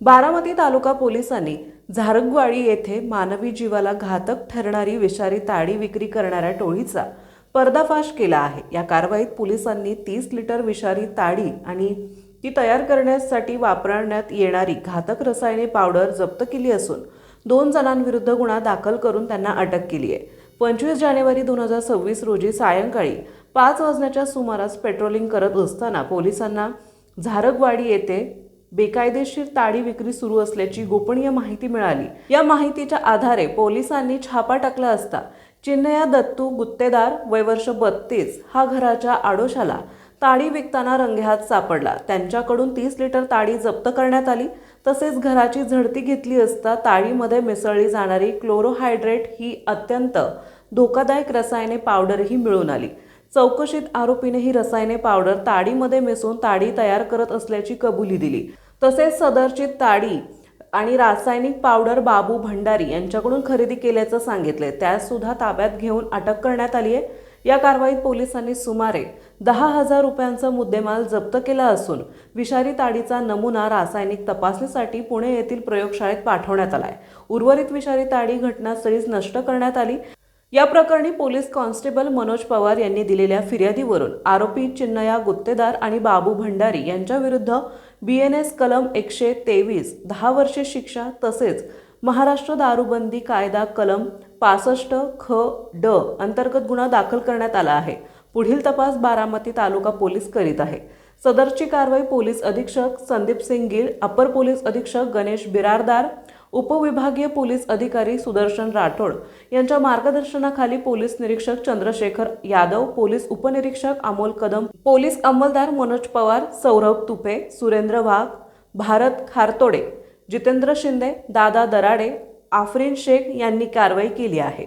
बारामती तालुका पोलिसांनी झारगवाडी येथे मानवी जीवाला घातक ठरणारी विषारी ताडी विक्री करणाऱ्या टोळीचा पर्दाफाश केला आहे। या कारवाईत पोलिसांनी 30 लिटर विषारी ताडी आणि ती तयार करण्यासाठी वापरण्यात येणारी घातक रसायने पावडर जप्त केली असून 2 जणांविरुद्ध गुन्हा दाखल करून त्यांना अटक केली आहे। 25 जानेवारी 2026 रोजी सायंकाळी 5 वाजण्याच्या सुमारास पेट्रोलिंग करत असताना पोलिसांना झारगवाडी येथे बेकायदेशीर ताडी विक्री सुरू असल्याची गोपनीय माहिती मिळाली। या माहितीच्या आधारे पोलिसांनी छापा टाकला असता चिन्मय दत्तू गुत्तेदार वय वर्ष 32 हा घराच्या आडोशाला ताडी विकताना रंगेहात सापडला। त्यांच्याकडून 30 लिटर ताडी जप्त करण्यात आली। तसेच घराची झडती घेतली असता ताडीमध्ये मिसळली जाणारी क्लोरोहायड्रेट ही अत्यंत धोकादायक रसायने पावडरही मिळून आली। चौकशीत आरोपीने ही रसायने पावडर ताडीमध्ये मिसळून ताडी तयार करत असल्याची कबुली दिली। तसेच सदरची ताडी आणि रासायनिक पावडर बाबू भंडारी यांच्याकडून खरेदी केल्याचं सांगितले। त्यास सुद्धा ताब्यात घेऊन अटक करण्यात आली आहे। या कारवाईत पोलिसांनी सुमारे 10,000 रुपयांचा मुद्देमाल जप्त केला असून विषारी ताडीचा नमुना रासायनिक तपासणीसाठी पुणे येथील प्रयोगशाळेत पाठवण्यात आला आहे। उर्वरित विषारी ताडी घटनास्थळीच नष्ट करण्यात आली। या प्रकरणी पोलीस कॉन्स्टेबल मनोज पवार यांनी दिलेल्या फिर्यादीवरून आरोपी चिन्मय गुत्तेदार आणि बाबू भंडारी यांच्या विरुद्ध BNS कलम 123 10 वर्षे शिक्षा तसेच महाराष्ट्र दारूबंदी कायदा कलम 65 ख ड अंतर्गत गुन्हा दाखल करण्यात आला आहे। पुढील तपास बारामती तालुका पोलीस करीत आहे। सदरची कारवाई पोलीस अधीक्षक संदीप सिंग गिल, अपर पोलीस अधीक्षक गणेश बिरारदार, उपविभागीय पोलीस अधिकारी सुदर्शन राठोड यांच्या मार्गदर्शनाखाली पोलीस निरीक्षक चंद्रशेखर यादव, पोलीस उपनिरीक्षक अमोल कदम, पोलीस अंमलदार मनोज पवार, सौरभ तुपे, सुरेंद्र वाघ, भारत खारतोडे, जितेंद्र शिंदे, दादा दराडे, आफरीन शेख यांनी कारवाई केली आहे।